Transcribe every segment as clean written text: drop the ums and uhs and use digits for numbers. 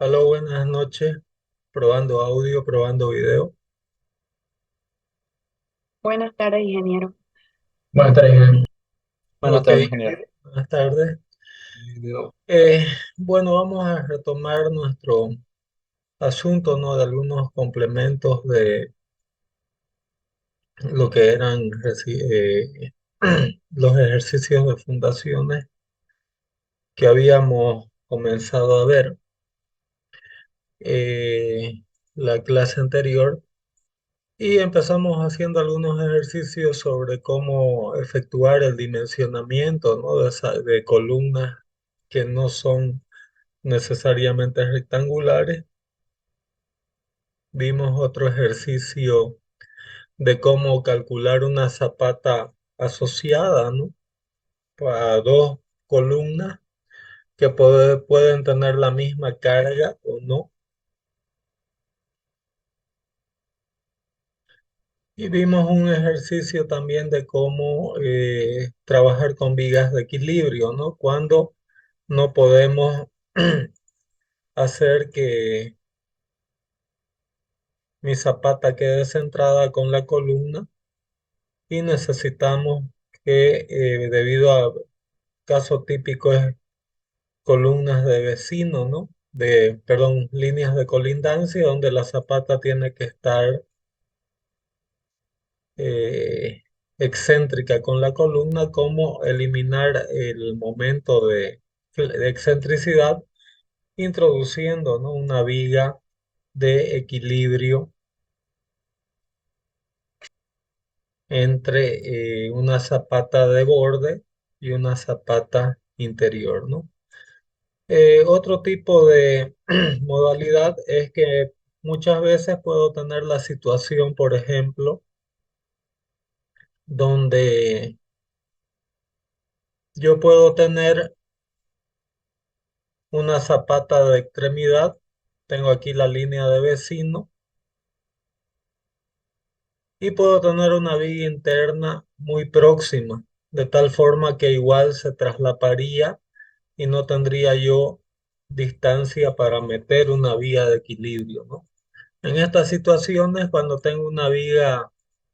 Aló, buenas noches. Probando audio, probando video. Buenas tardes, ingeniero. Buenas tardes, Iván. Buenas Ok, tardes, ingeniero. buenas tardes. Eh, bueno, vamos a retomar nuestro asunto, ¿no? De algunos complementos de lo que eran los ejercicios de fundaciones que habíamos comenzado a ver la clase anterior. Y empezamos haciendo algunos ejercicios sobre cómo efectuar el dimensionamiento, ¿no? De columnas que no son necesariamente rectangulares. Vimos otro ejercicio de cómo calcular una zapata asociada, ¿no? A dos columnas que pueden tener la misma carga o no. Y vimos un ejercicio también de cómo trabajar con vigas de equilibrio, ¿no? Cuando no podemos hacer que mi zapata quede centrada con la columna y necesitamos que, debido a caso típico es columnas de vecino, ¿no? Perdón, líneas de colindancia donde la zapata tiene que estar eh, excéntrica con la columna, como eliminar el momento de excentricidad introduciendo, ¿no? Una viga de equilibrio entre una zapata de borde y una zapata interior, ¿no? Otro tipo de modalidad es que muchas veces puedo tener la situación, por ejemplo, donde yo puedo tener una zapata de extremidad. Tengo aquí la línea de vecino y puedo tener una viga interna muy próxima, de tal forma que igual se traslaparía y no tendría yo distancia para meter una viga de equilibrio, ¿no? En estas situaciones, cuando tengo una viga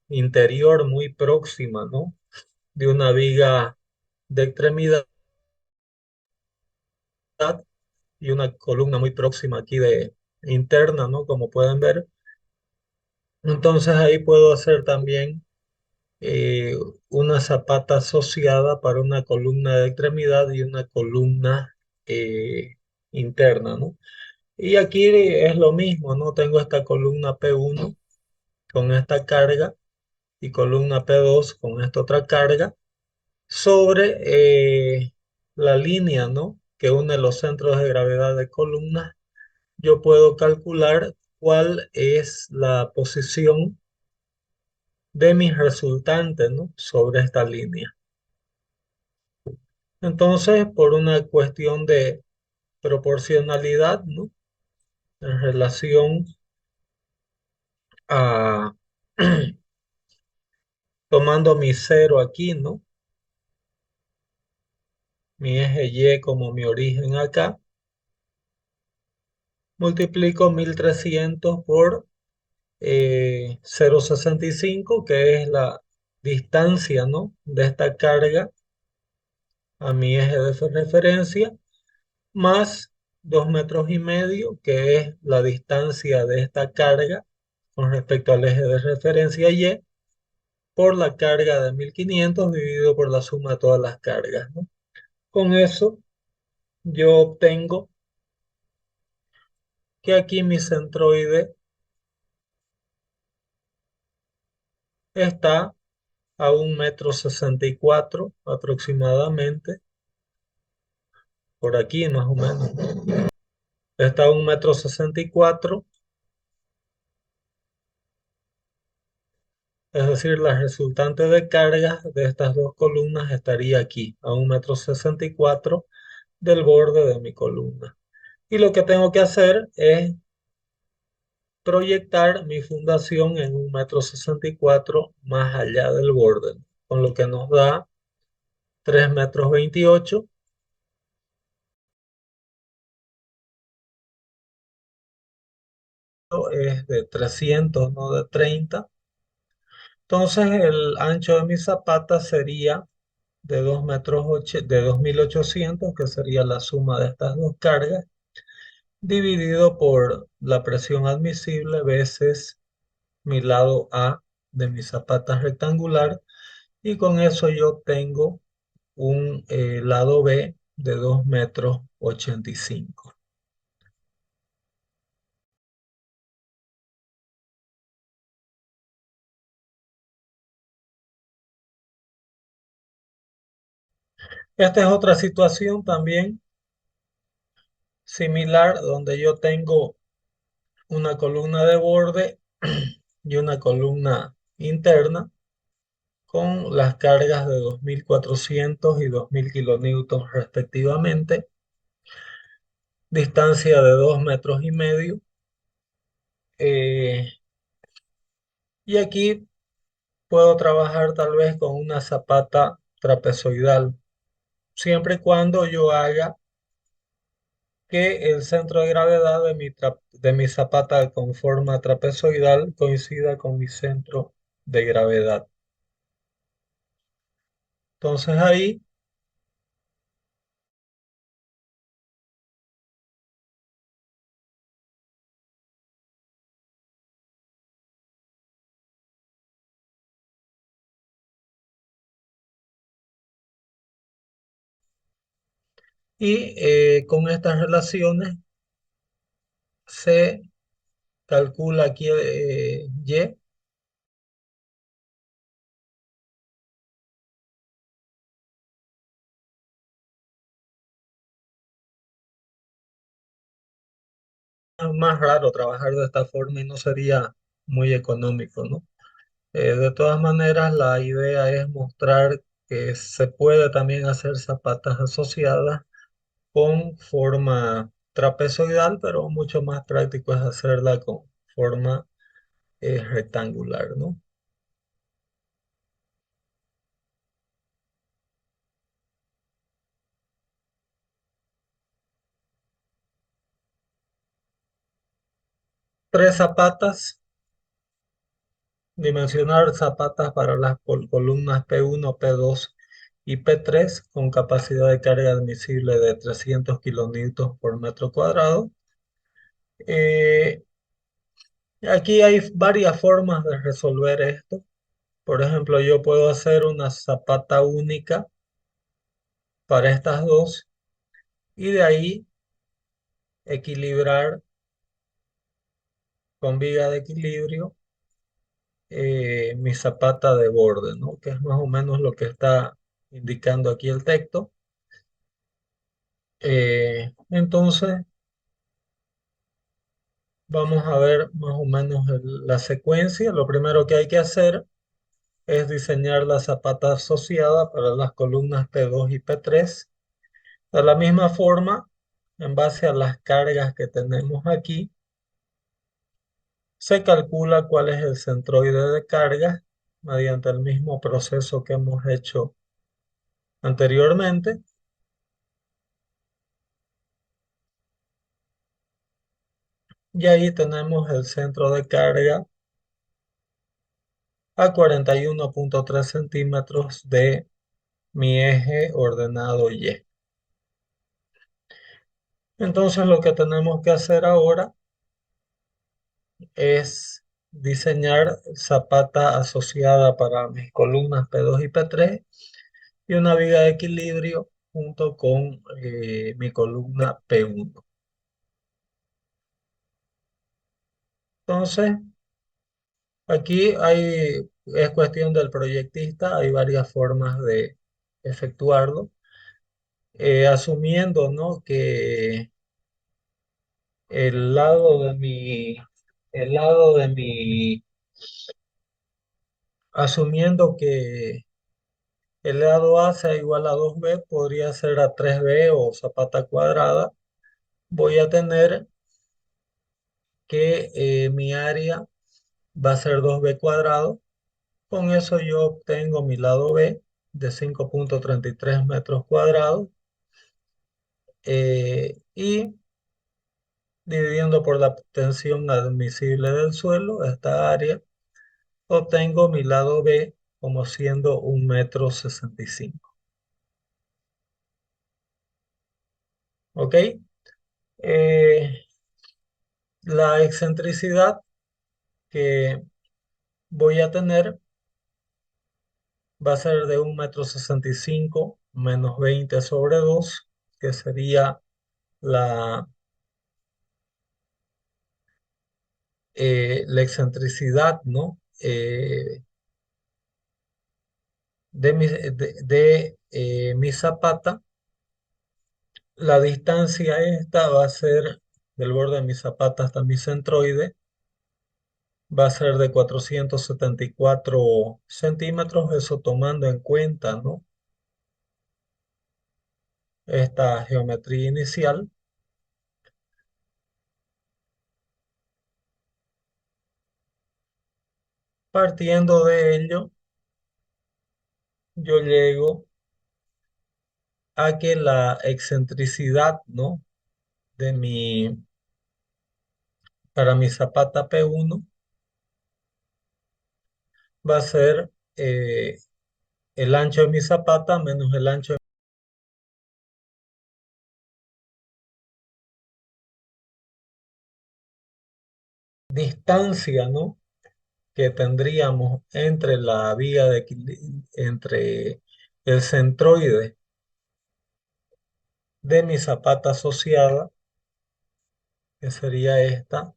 interior muy próxima, ¿no? De una viga de extremidad y una columna muy próxima aquí de interna, ¿no? Como pueden ver. Entonces ahí puedo hacer también eh, una zapata asociada para una columna de extremidad y una columna eh, interna, ¿no? Y aquí es lo mismo, ¿no? Tengo esta columna P1 con esta carga y columna P2 con esta otra carga sobre la línea, ¿no? Que une los centros de gravedad de columnas. Yo puedo calcular cuál es la posición de mis resultantes, ¿no? Sobre esta línea. Entonces, por una cuestión de proporcionalidad, ¿no? En relación a, tomando mi cero aquí, ¿no? Mi eje Y como mi origen acá, multiplico 1300 por 0,65, que es la distancia, ¿no? De esta carga a mi eje de referencia, más 2,5 metros, que es la distancia de esta carga con respecto al eje de referencia Y, por la carga de 1500 dividido por la suma de todas las cargas, ¿no? Con eso yo obtengo que aquí mi centroide está a 1,64 m aproximadamente, por aquí más o menos. Está a 1,64 m, es decir, la resultante de cargas de estas dos columnas estaría aquí, a 1,64 m del borde de mi columna. Y lo que tengo que hacer es proyectar mi fundación en 1,64 m más allá del borde, ¿no? Con lo que nos da 3,28 m. Es de 300, no de 30. Entonces el ancho de mi zapata sería de 2 metros de 2.800, que sería la suma de estas dos cargas, dividido por la presión admisible veces mi lado A de mi zapata rectangular, y con eso yo tengo un lado B de 2,85 m. Esta es otra situación también similar, donde yo tengo una columna de borde y una columna interna con las cargas de 2.400 y 2.000 kilonewtons respectivamente, distancia de 2,5 metros. eh, y aquí puedo trabajar tal vez con una zapata trapezoidal, siempre y cuando yo haga que el centro de gravedad de mi zapata con forma trapezoidal coincida con mi centro de gravedad. Entonces ahí, y con estas relaciones se calcula aquí Y, es más raro trabajar de esta forma y no sería muy económico, ¿no? De todas maneras, la idea es mostrar que se puede también hacer zapatas asociadas con forma trapezoidal, pero mucho más práctico es hacerla con forma rectangular, ¿no? tres zapatas, dimensionar zapatas para las columnas P1, P2 y P3 con capacidad de carga admisible de 300 kilonewtons por metro cuadrado. Eh, Aquí hay varias formas de resolver esto. Por ejemplo, yo puedo hacer una zapata única para estas dos y de ahí equilibrar con viga de equilibrio mi zapata de borde, ¿no? Que es más o menos lo que está indicando aquí el texto. Entonces, vamos a ver más o menos la secuencia. Lo primero que hay que hacer es diseñar la zapata asociada para las columnas P2 y P3. De la misma forma, en base a las cargas que tenemos aquí, se calcula cuál es el centroide de carga mediante el mismo proceso que hemos hecho anteriormente. Y ahí tenemos el centro de carga a 41,3 centímetros de mi eje ordenado Y. Entonces lo que tenemos que hacer ahora es diseñar zapata asociada para mis columnas P2 y P3 y una viga de equilibrio junto con mi columna P1. Entonces, aquí es cuestión del proyectista, hay varias formas de efectuarlo, asumiendo, ¿no? que el lado de mi, el lado de mi, asumiendo que el lado A sea igual a 2B, podría ser a 3B o zapata cuadrada. Voy a tener que mi área va a ser 2B cuadrado. Con eso yo obtengo mi lado B de 5,33 metros cuadrados y dividiendo por la tensión admisible del suelo, esta área, obtengo mi lado B como siendo 1,65 m. ¿Ok? Eh, la excentricidad que voy a tener va a ser de 1,65 m menos 20 sobre 2, que sería la, la excentricidad, ¿no? De mi zapata. La distancia esta va a ser del borde de mi zapata hasta mi centroide, va a ser de 474 centímetros, eso tomando en cuenta, ¿no? Esta geometría inicial. Partiendo de ello, yo llego a que la excentricidad, ¿no? de mi, para mi zapata P1 va a ser el ancho de mi zapata menos el ancho de distancia, ¿no? que tendríamos entre la vía de entre el centroide de mi zapata asociada, que sería esta,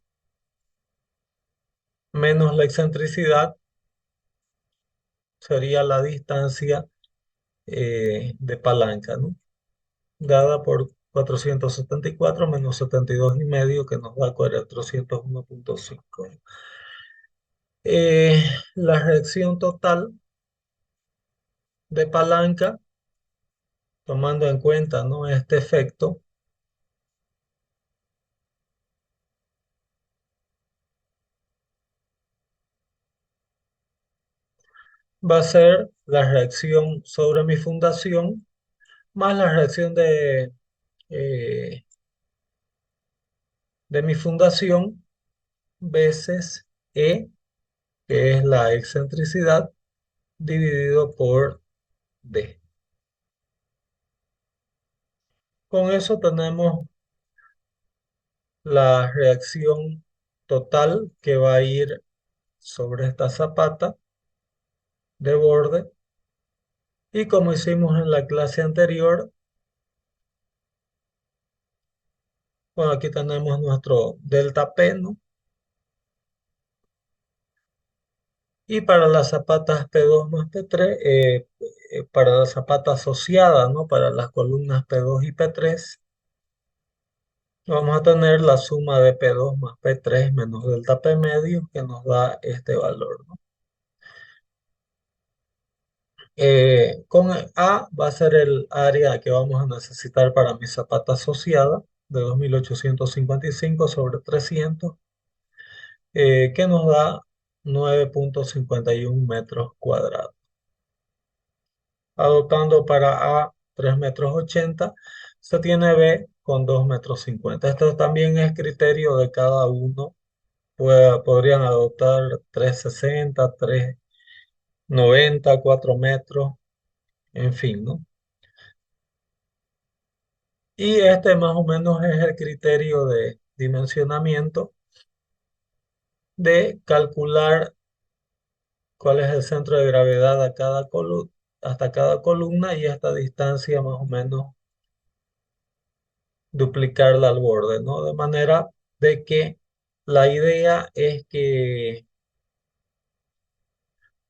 menos la excentricidad, sería la distancia de palanca, ¿no? Dada por 474 menos 72,5, que nos da 401,5. La reacción total de palanca, tomando en cuenta, ¿no? este efecto, va a ser la reacción sobre mi fundación más la reacción eh, de mi fundación veces E, que es la excentricidad, dividido por D. Con eso tenemos la reacción total que va a ir sobre esta zapata de borde. Y como hicimos en la clase anterior, bueno, aquí tenemos nuestro delta P, ¿no? Y para las zapatas P2 más P3, para la zapata asociada, ¿no? Para las columnas P2 y P3, vamos a tener la suma de P2 más P3 menos delta P medio, que nos da este valor, ¿no? Con A va a ser el área que vamos a necesitar para mi zapata asociada de 2855 sobre 300, que nos da 9,51 metros cuadrados. Adoptando para A 3,80 m, se tiene B con 2,50 m. Esto también es criterio de cada uno. Podrían adoptar 3,60 m, 3,90 m, 4 metros, en fin, ¿no? Y este más o menos es el criterio de dimensionamiento de calcular cuál es el centro de gravedad a cada hasta cada columna, y esta distancia más o menos duplicarla al borde, ¿no? De manera de que la idea es que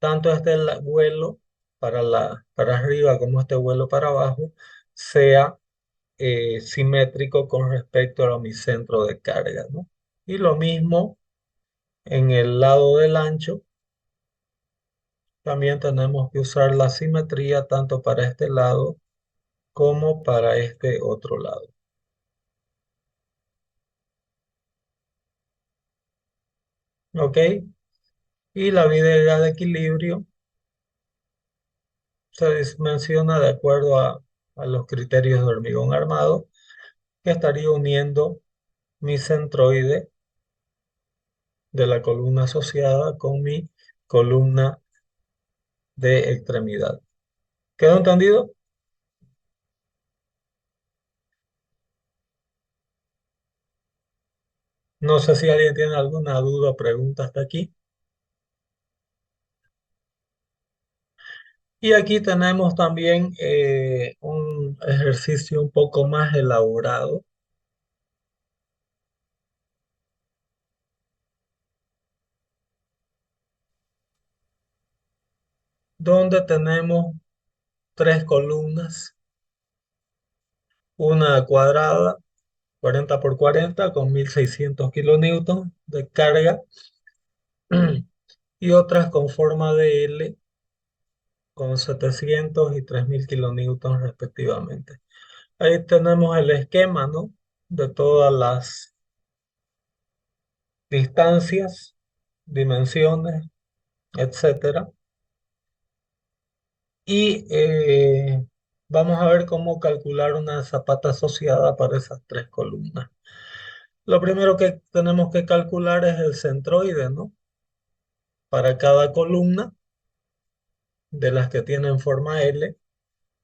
tanto este vuelo para arriba como este vuelo para abajo sea simétrico con respecto a mi centro de carga, ¿no? Y lo mismo en el lado del ancho, también tenemos que usar la simetría tanto para este lado como para este otro lado. ¿Ok? Y la viga de equilibrio se menciona de acuerdo a los criterios de hormigón armado, que estaría uniendo mi centroide de la columna asociada con mi columna de extremidad. ¿Quedó entendido? No sé si alguien tiene alguna duda o pregunta hasta aquí. Y aquí tenemos también un ejercicio un poco más elaborado, donde tenemos tres columnas, una cuadrada, 40 por 40, con 1.600 kilonewtons de carga, y otras con forma de L, con 700 y 3.000 kilonewtons respectivamente. Ahí tenemos el esquema, ¿no? De todas las distancias, dimensiones, etcétera. Y vamos a ver cómo calcular una zapata asociada para esas tres columnas. Lo primero que tenemos que calcular es el centroide, ¿no? Para cada columna de las que tienen forma L.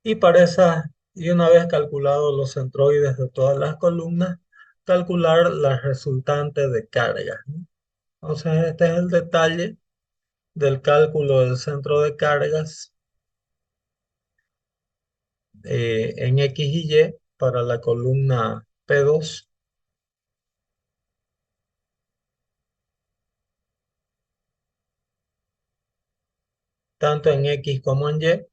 Y para esas, y una vez calculados los centroides de todas las columnas, calcular la resultante de carga, ¿no? Entonces, este es el detalle del cálculo del centro de cargas en X y Y para la columna P2, tanto en X como en Y.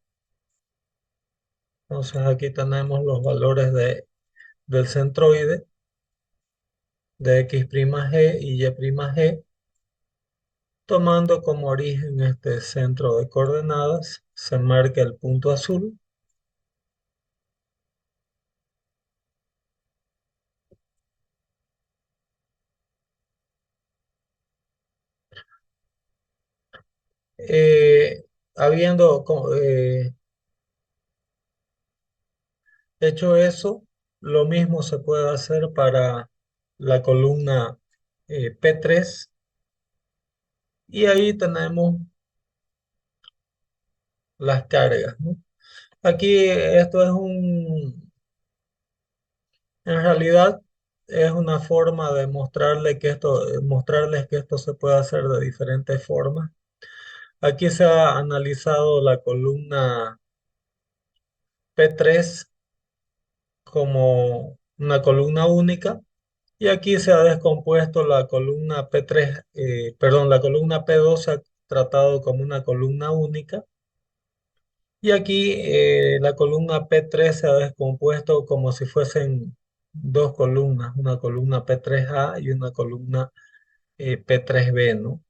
Entonces, aquí tenemos los valores del centroide de X'(G) y Y'(G), tomando como origen este centro de coordenadas. Se marca el punto azul. Eh, habiendo hecho eso, lo mismo se puede hacer para la columna P3. Y ahí tenemos las cargas, ¿no? Aquí esto es en realidad es una forma de mostrarles que esto se puede hacer de diferentes formas. Aquí se ha analizado la columna P3 como una columna única y aquí se ha descompuesto la columna P3, perdón, la columna P2 se ha tratado como una columna única y aquí la columna P3 se ha descompuesto como si fuesen dos columnas, una columna P3A y una columna P3B, ¿no?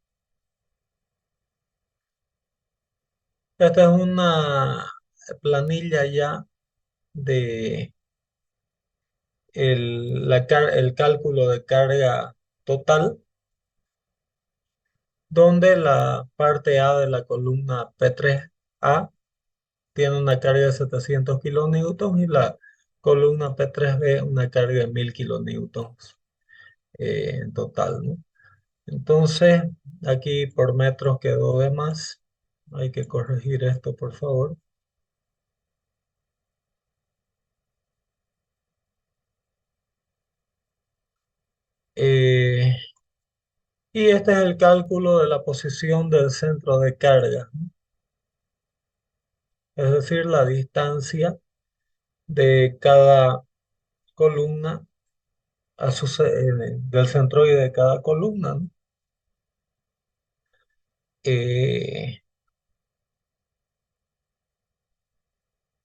Esta es una planilla ya de el cálculo de carga total, donde la parte A de la columna P3A tiene una carga de 700 kilonewtons y la columna P3B una carga de 1000 kilonewtons en total, ¿no? Entonces, aquí por metros quedó de más. Hay que corregir esto, por favor. Eh, y este es el cálculo de la posición del centro de carga, ¿no? Es decir, la distancia de cada columna del centroide de cada columna, ¿no? Eh,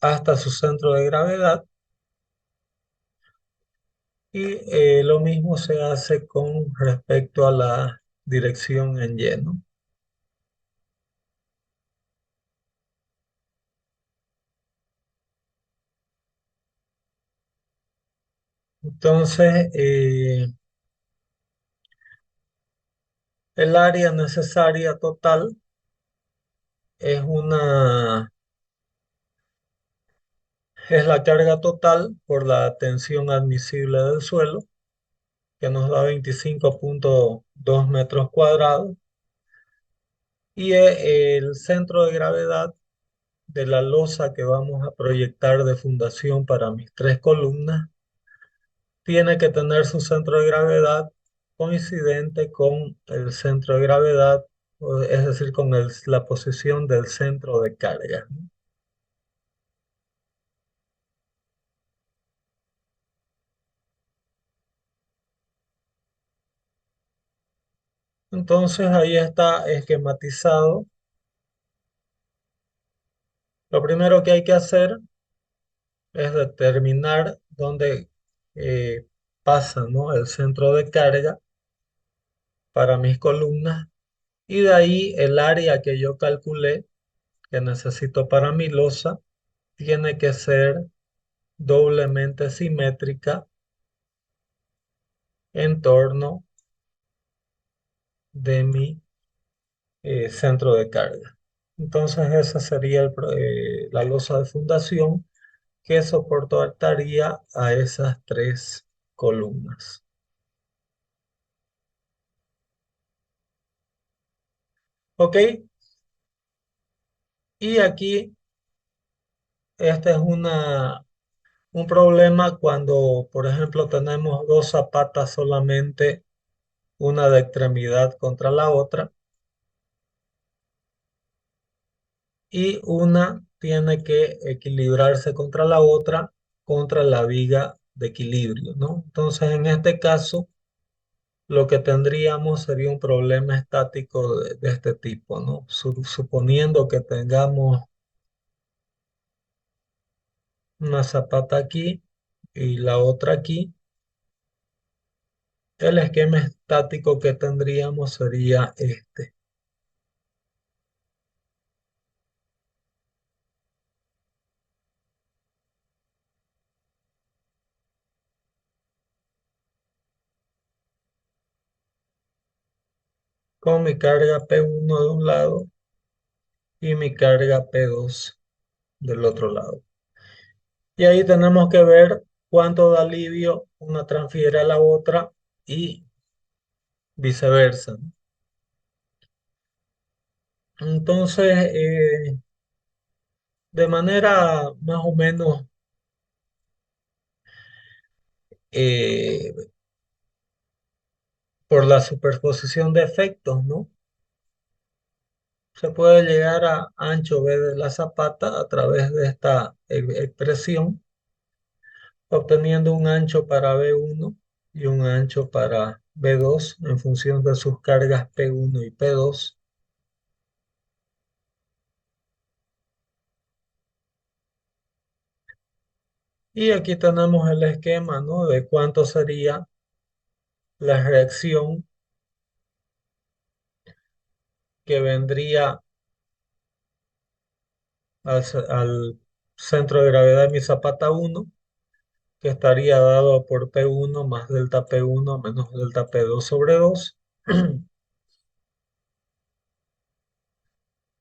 hasta su centro de gravedad y lo mismo se hace con respecto a la dirección en Y, ¿no? Entonces, el área necesaria total es es la carga total por la tensión admisible del suelo, que nos da 25,2 metros cuadrados, y el centro de gravedad de la losa que vamos a proyectar de fundación para mis tres columnas tiene que tener su centro de gravedad coincidente con el centro de gravedad, es decir, con la posición del centro de carga, ¿no? Entonces ahí está esquematizado. Lo primero que hay que hacer es determinar dónde eh, pasa, ¿no?, el centro de carga para mis columnas y de ahí el área que yo calculé que necesito para mi losa tiene que ser doblemente simétrica en torno de mi centro de carga. Entonces esa sería la losa de fundación que soportaría a esas tres columnas. ¿Ok? Y aquí este es un problema cuando, por ejemplo, tenemos dos zapatas solamente, una de extremidad contra la otra, y una tiene que equilibrarse contra la otra, contra la viga de equilibrio, ¿no? Entonces, en este caso, lo que tendríamos sería un problema estático de este tipo, ¿no? Suponiendo que tengamos una zapata aquí y la otra aquí, el esquema estático que tendríamos sería este. Con mi carga P1 de un lado y mi carga P2 del otro lado. Y ahí tenemos que ver cuánto de alivio una transfiere a la otra y viceversa, ¿no? Entonces, de manera más o menos eh, por la superposición de efectos, ¿no? Se puede llegar a ancho B de la zapata a través de esta expresión, obteniendo un ancho para B1 y un ancho para B2 en función de sus cargas P1 y P2. Y aquí tenemos el esquema, ¿no? De cuánto sería la reacción que vendría al centro de gravedad de mi zapata 1, que estaría dado por P1 más delta P1 menos delta P2 sobre 2.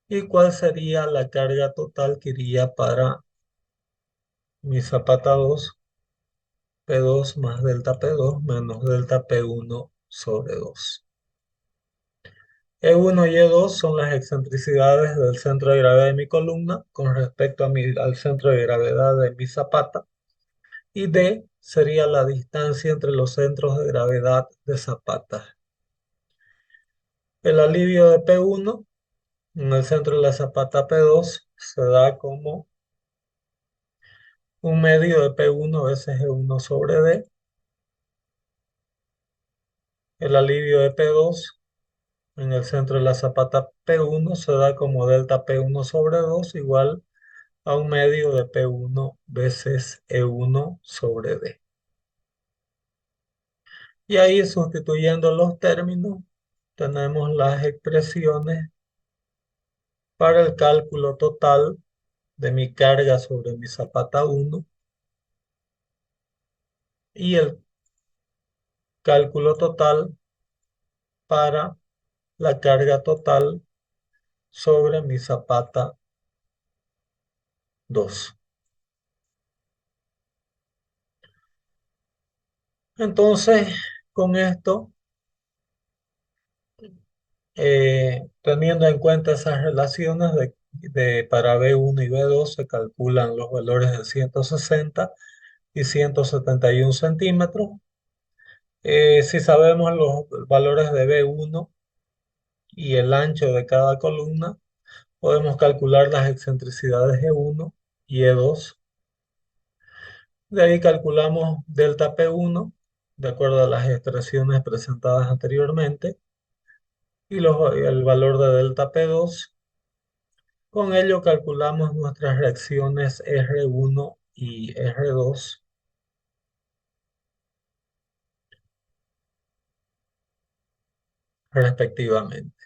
¿Y cuál sería la carga total que iría para mi zapata 2? P2 más delta P2 menos delta P1 sobre 2. E1 y E2 son las excentricidades del centro de gravedad de mi columna con respecto al centro de gravedad de mi zapata. Y D sería la distancia entre los centros de gravedad de zapata. El alivio de P1 en el centro de la zapata P2 se da como un medio de P1 veces E1 sobre D. El alivio de P2 en el centro de la zapata P1 se da como delta P1 sobre 2 igual a un medio de P1 veces E1 sobre D. Y ahí, sustituyendo los términos, tenemos las expresiones para el cálculo total de mi carga sobre mi zapata 1 y el cálculo total para la carga total sobre mi zapata 2. Entonces, con esto, teniendo en cuenta esas relaciones para B1 y B2, se calculan los valores de 160 y 171 centímetros. Si sabemos los valores de B1 y el ancho de cada columna, podemos calcular las excentricidades E1 y E2. De ahí calculamos delta P1 de acuerdo a las expresiones presentadas anteriormente y el valor de delta P2. Con ello calculamos nuestras reacciones R1 y R2 respectivamente.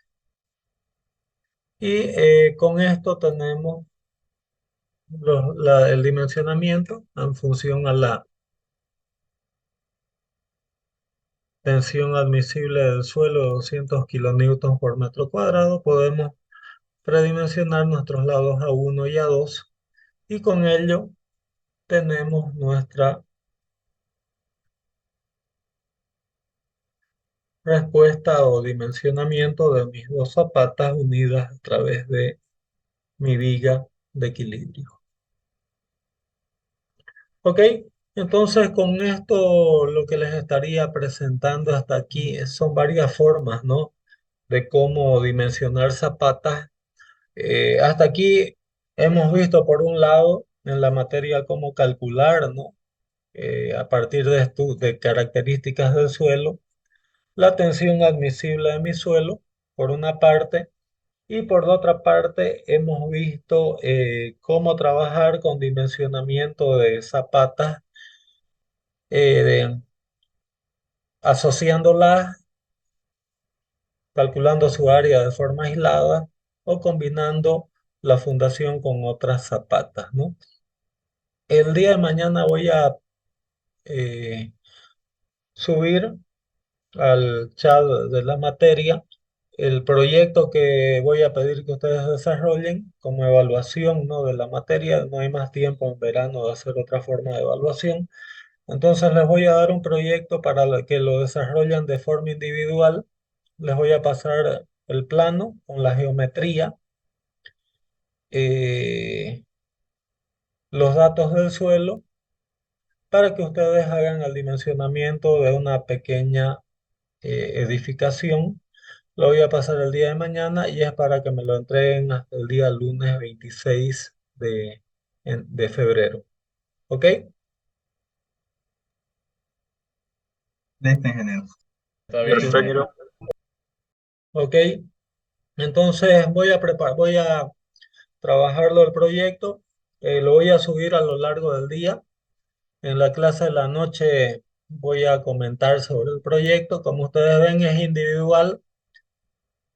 Y con esto tenemos el dimensionamiento en función a la tensión admisible del suelo de 200 kilonewtons por metro cuadrado. Podemos predimensionar nuestros lados A1 y A2 y con ello tenemos nuestra respuesta o dimensionamiento de mis dos zapatas unidas a través de mi viga de equilibrio. Ok, entonces con esto lo que les estaría presentando hasta aquí son varias formas, ¿no? De cómo dimensionar zapatas. Hasta aquí hemos visto por un lado en la materia cómo calcular, ¿no? A partir de características del suelo, la tensión admisible de mi suelo, por una parte, y por otra parte hemos visto cómo trabajar con dimensionamiento de zapatas, asociándolas, calculando su área de forma aislada o combinando la fundación con otras zapatas, ¿no? El día de mañana voy a eh, subir al chat de la materia el proyecto que voy a pedir que ustedes desarrollen como evaluación, ¿no? de la materia. No hay más tiempo en verano de hacer otra forma de evaluación. Entonces les voy a dar un proyecto para que lo desarrollen de forma individual. Les voy a pasar el plano con la geometría eh, los datos del suelo para que ustedes hagan el dimensionamiento de una pequeña edificación. Lo voy a pasar el día de mañana y es para que me lo entreguen hasta el día lunes 26 de febrero. ¿Ok? Listo, ingeniero. Está bien, Perfecto. ingeniero. ¿Ok? Entonces voy a trabajarlo el proyecto. Lo voy a subir a lo largo del día. En la clase de la noche voy a comentar sobre el proyecto. Como ustedes ven, es individual.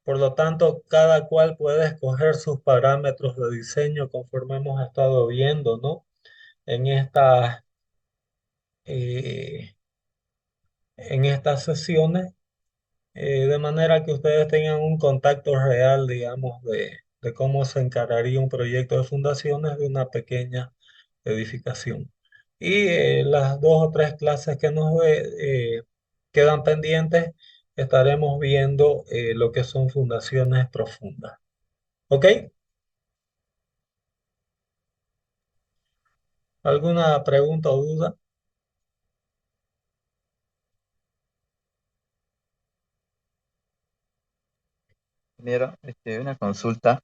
Por lo tanto, cada cual puede escoger sus parámetros de diseño conforme hemos estado viendo, ¿no? En estas, eh, en estas sesiones, de manera que ustedes tengan un contacto real, digamos, de cómo se encararía un proyecto de fundaciones de una pequeña edificación. Y las 2 o 3 clases que quedan pendientes, estaremos viendo lo que son fundaciones profundas. ¿Ok? ¿Alguna pregunta o duda? Ingeniero, una consulta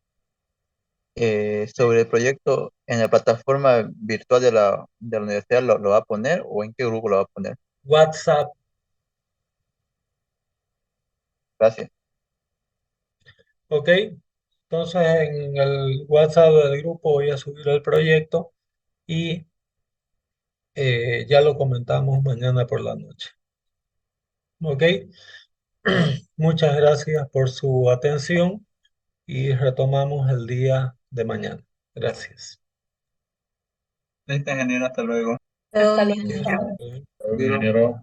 sobre el proyecto en la plataforma virtual de la universidad, ¿lo va a poner o en qué grupo lo va a poner? WhatsApp, Gracias. ¿ok? Entonces en el WhatsApp del grupo voy a subir el proyecto y ya lo comentamos mañana por la noche. ¿Ok? Muchas gracias por su atención y retomamos el día de mañana. Gracias. Listo, ingeniero. Hasta luego. Hasta luego. Bien. Ingeniero.